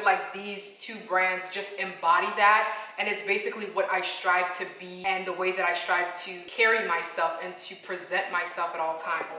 like these two brands just embody that, and it's basically what I strive to be and the way that I strive to carry myself and to present myself at all times.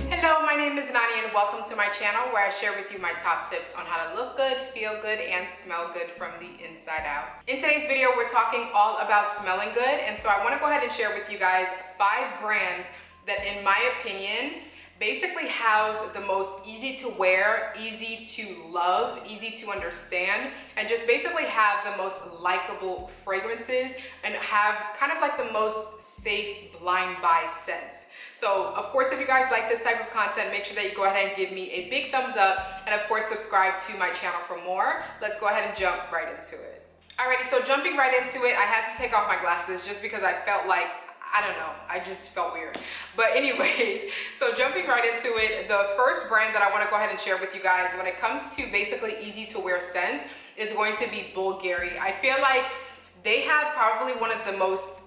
Hello, my name is Nani and welcome to my channel where I share with you my top tips on how to look good, feel good, and smell good from the inside out. In today's video, we're talking all about smelling good, and so I want to go ahead and share with you guys 5 brands that, in my opinion, basically house the most easy to wear, easy to love, easy to understand, and just basically have the most likable fragrances and have kind of like the most safe blind buy scents. So of course, if you guys like this type of content, make sure that you go ahead and give me a big thumbs up, and of course subscribe to my channel for more. Let's go ahead and jump right into it. Alrighty, so jumping right into it, I had to take off my glasses just because I felt like, I don't know, I just felt weird. But anyways, so jumping right into it, the first brand that I want to go ahead and share with you guys when it comes to basically easy to wear scents is going to be Bulgari. I feel like they have probably one of the most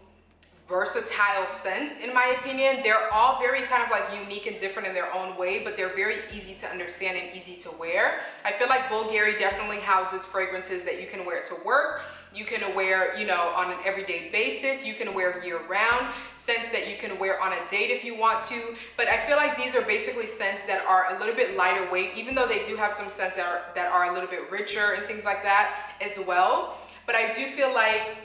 versatile scents, in my opinion. They're all very kind of like unique and different in their own way, but they're very easy to understand and easy to wear. I feel like Bulgari definitely houses fragrances that you can wear to work, you can wear, you know, on an everyday basis, you can wear year-round, scents that you can wear on a date if you want to. But I feel like these are basically scents that are a little bit lighter weight, even though they do have some scents that are a little bit richer and things like that as well. But I do feel like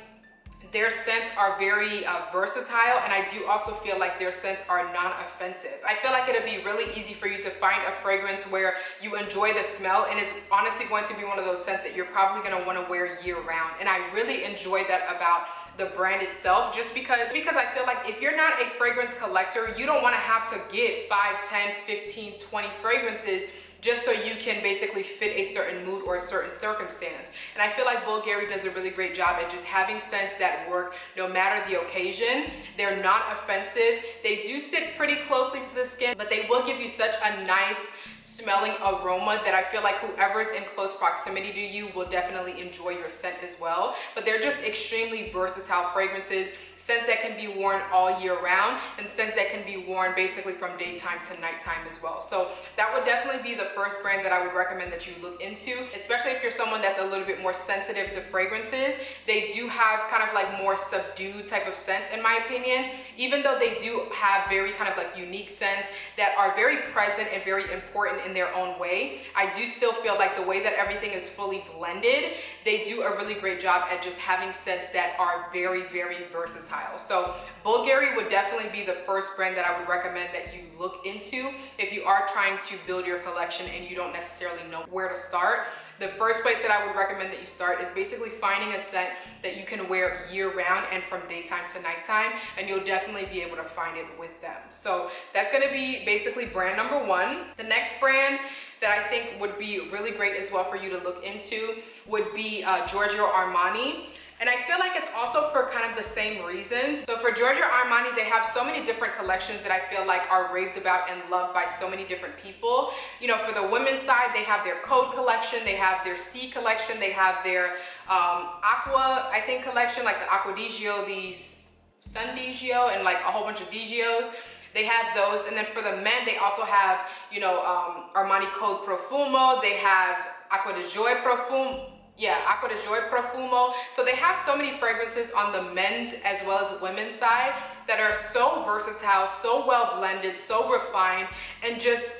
their scents are very versatile, and I do also feel like their scents are non-offensive. I feel like it'll be really easy for you to find a fragrance where you enjoy the smell, and it's honestly going to be one of those scents that you're probably going to want to wear year-round. And I really enjoy that about the brand itself, just because I feel like if you're not a fragrance collector, you don't want to have to get 5, 10, 15, 20 fragrances just so you can basically fit a certain mood or a certain circumstance. And I feel like Bulgari does a really great job at just having scents that work no matter the occasion. They're not offensive. They do sit pretty closely to the skin, but they will give you such a nice smelling aroma that I feel like whoever's in close proximity to you will definitely enjoy your scent as well. But they're just extremely versatile fragrances, scents that can be worn all year round, and scents that can be worn basically from daytime to nighttime as well. So that would definitely be the first brand that I would recommend that you look into, especially if you're someone that's a little bit more sensitive to fragrances. They do have kind of like more subdued type of scents, in my opinion, even though they do have very kind of like unique scents that are very present and very important in their own way. I do still feel like the way that everything is fully blended, they do a really great job at just having scents that are very, very versatile. So Bulgari would definitely be the first brand that I would recommend that you look into if you are trying to build your collection and you don't necessarily know where to start. The first place that I would recommend that you start is basically finding a scent that you can wear year-round and from daytime to nighttime, and you'll definitely be able to find it with them. So that's going to be basically brand number 1. The next brand that I think would be really great as well for you to look into would be Giorgio Armani. And I feel like it's also for kind of the same reasons. So for Giorgio Armani, they have so many different collections that I feel like are raved about and loved by so many different people. You know, for the women's side, they have their Code collection, they have their Sea collection, they have their Aqua, I think, collection, like the Aqua Digio, the Sun Digio, and like a whole bunch of Digios. They have those. And then for the men, they also have, you know, Armani Code Profumo, they have Aqua di Joy Profumo. Yeah, Aqua di Joy Profumo. So they have so many fragrances on the men's as well as women's side that are so versatile, so well blended, so refined, and just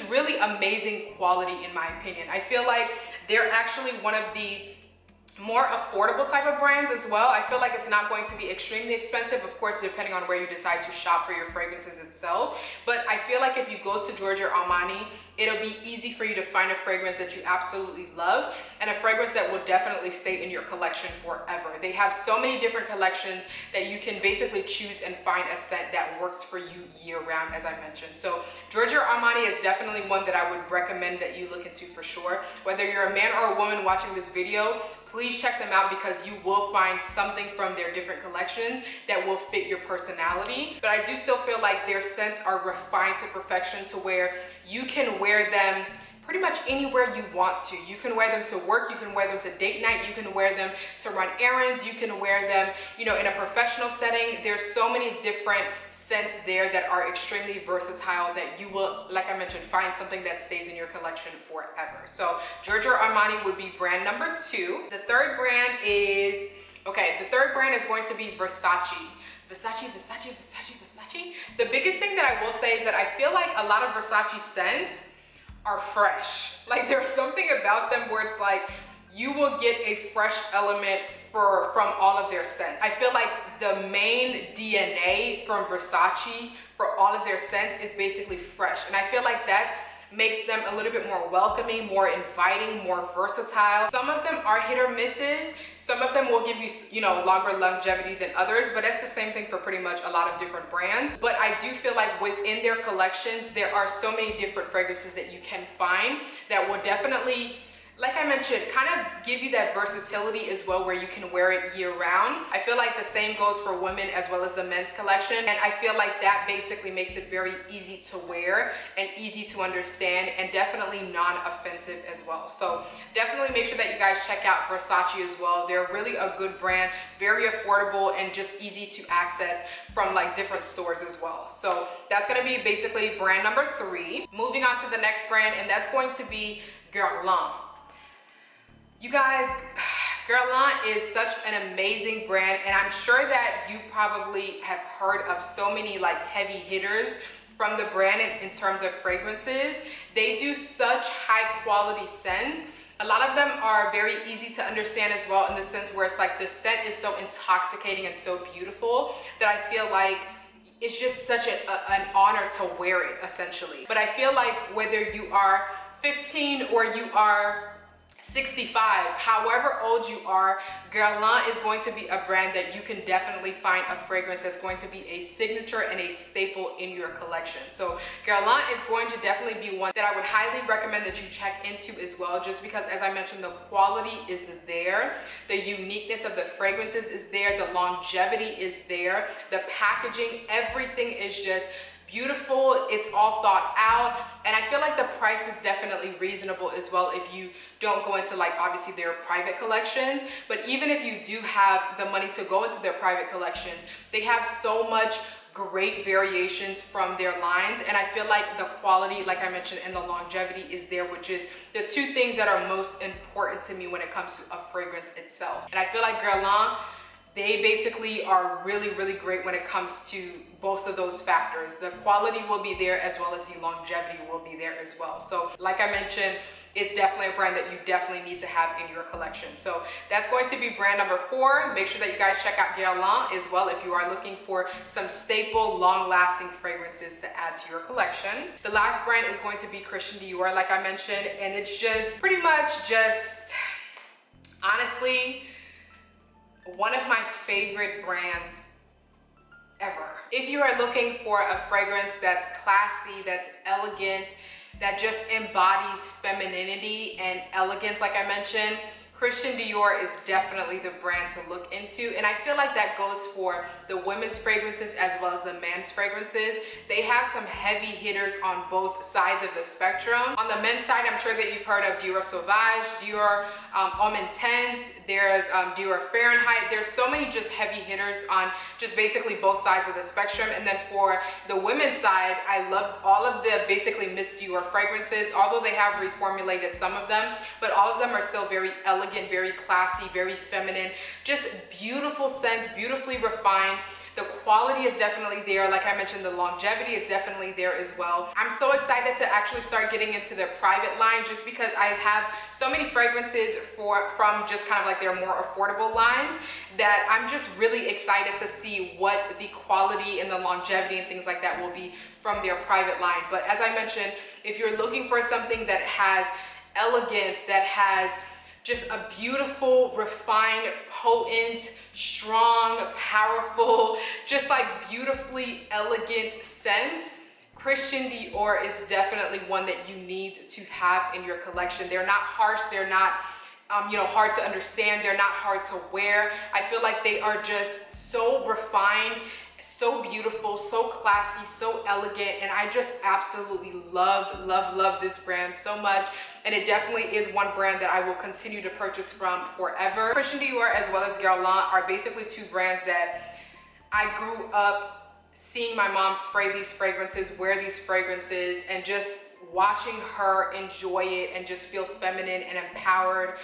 really amazing quality, in my opinion. I feel like they're actually one of the more affordable type of brands as well. I feel like it's not going to be extremely expensive, of course, depending on where you decide to shop for your fragrances itself. But I feel like if you go to Giorgio Armani, it'll be easy for you to find a fragrance that you absolutely love and a fragrance that will definitely stay in your collection forever. They have so many different collections that you can basically choose and find a scent that works for you year-round, as I mentioned. So Giorgio Armani is definitely one that I would recommend that you look into for sure. Whether you're a man or a woman watching this video, please check them out because you will find something from their different collections that will fit your personality. But I do still feel like their scents are refined to perfection to where you can wear them pretty much anywhere you want to. You can wear them to work, you can wear them to date night, you can wear them to run errands, you can wear them, you know, in a professional setting. There's so many different scents there that are extremely versatile that you will, like I mentioned, find something that stays in your collection forever. So Giorgio Armani would be brand number 2. The third brand is, the third brand is going to be Versace. Versace. The biggest thing that I will say is that I feel like a lot of Versace scents are fresh. Like there's something about them where it's like you will get a fresh element from all of their scents. I feel like the main DNA from Versace for all of their scents is basically fresh, and I feel like that makes them a little bit more welcoming, more inviting, more versatile. Some of them are hit or misses. Some of them will give you, you know, longer longevity than others, but that's the same thing for pretty much a lot of different brands. But I do feel like within their collections, there are so many different fragrances that you can find that will definitely, like I mentioned, kind of give you that versatility as well, where you can wear it year round. I feel like the same goes for women as well as the men's collection. And I feel like that basically makes it very easy to wear and easy to understand, and definitely non-offensive as well. So definitely make sure that you guys check out Versace as well. They're really a good brand, very affordable, and just easy to access from like different stores as well. So that's gonna be basically brand number 3. Moving on to the next brand, and that's going to be Guerlain. You guys, Guerlain is such an amazing brand, and I'm sure that you probably have heard of so many like heavy hitters from the brand in terms of fragrances. They do such high quality scents. A lot of them are very easy to understand as well, in the sense where it's like the scent is so intoxicating and so beautiful that I feel like it's just such an honor to wear it, essentially. But I feel like whether you are 15 or you are 65, however old you are, Guerlain is going to be a brand that you can definitely find a fragrance that's going to be a signature and a staple in your collection. So Guerlain is going to definitely be one that I would highly recommend that you check into as well, just because, as I mentioned, the quality is there, the uniqueness of the fragrances is there, the longevity is there, the packaging, everything is just beautiful. It's all thought out, and I feel like the price is definitely reasonable as well if you don't go into like obviously their private collections. But even if you do have the money to go into their private collection, they have so much great variations from their lines, and I feel like the quality, like I mentioned, and the longevity is there, which is the two things that are most important to me when it comes to a fragrance itself. And I feel like Guerlain, they basically are really, really great when it comes to both of those factors. The quality will be there as well as the longevity will be there as well. So like I mentioned, it's definitely a brand that you definitely need to have in your collection. So that's going to be brand number 4. Make sure that you guys check out Guerlain as well if you are looking for some staple, long-lasting fragrances to add to your collection. The last brand is going to be Christian Dior, like I mentioned, and it's just pretty much just, honestly, one of my favorite brands ever. If you are looking for a fragrance that's classy, that's elegant, that just embodies femininity and elegance, like I mentioned, Christian Dior is definitely the brand to look into. And I feel like that goes for the women's fragrances as well as the men's fragrances. They have some heavy hitters on both sides of the spectrum. On the men's side, I'm sure that you've heard of Dior Sauvage, Dior Homme Intense, there's Dior Fahrenheit. There's so many just heavy hitters on just basically both sides of the spectrum. And then for the women's side, I love all of the basically Miss Dior fragrances, although they have reformulated some of them, but all of them are still very elegant, very classy, very feminine, just beautiful scents, beautifully refined. The quality is definitely there. Like I mentioned, the longevity is definitely there as well. I'm so excited to actually start getting into their private line, just because I have so many fragrances from just kind of like their more affordable lines that I'm just really excited to see what the quality and the longevity and things like that will be from their private line. But as I mentioned, if you're looking for something that has elegance, that has just a beautiful, refined, potent, strong, powerful, just like beautifully elegant scent, Christian Dior is definitely one that you need to have in your collection. They're not harsh, they're not hard to understand, they're not hard to wear. I feel like they are just so refined So beautiful, so classy, so elegant, and I just absolutely love this brand so much. And it definitely is one brand that I will continue to purchase from forever. Christian Dior as well as Guerlain are basically two brands that I grew up seeing my mom spray these fragrances, wear these fragrances, and just watching her enjoy it and just feel feminine and empowered.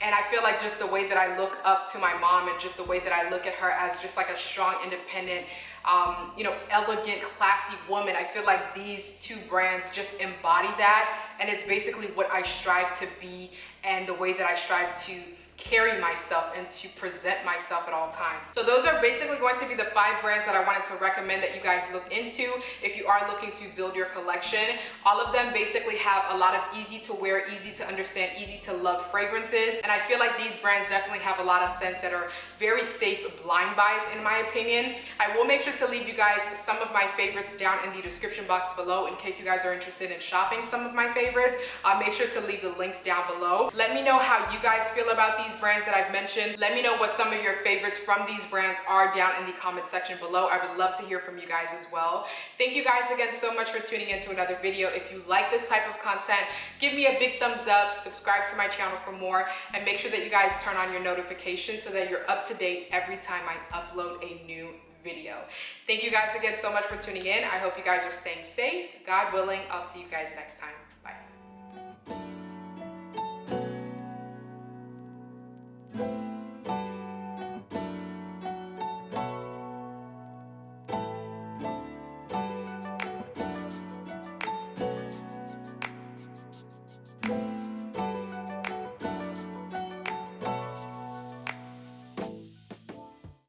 And I feel like just the way that I look up to my mom and just the way that I look at her as just like a strong, independent, you know, elegant, classy woman, I feel like these two brands just embody that. And it's basically what I strive to be and the way that I strive to carry myself and to present myself at all times. So those are basically going to be the 5 brands that I wanted to recommend that you guys look into if you are looking to build your collection. All of them basically have a lot of easy to wear, easy to understand, easy to love fragrances, and I feel like these brands definitely have a lot of scents that are very safe blind buys in my opinion. I will make sure to leave you guys some of my favorites down in the description box below in case you guys are interested in shopping some of my favorites. Make sure to leave the links down below. Let me know how you guys feel about these brands that I've mentioned. Let me know what some of your favorites from these brands are down in the comment section below. I would love to hear from you guys as well. Thank you guys again so much for tuning into another video. If you like this type of content, give me a big thumbs up, subscribe to my channel for more, and make sure that you guys turn on your notifications so that you're up to date every time I upload a new video. Thank you guys again so much for tuning in. I hope you guys are staying safe. God willing, I'll see you guys next time.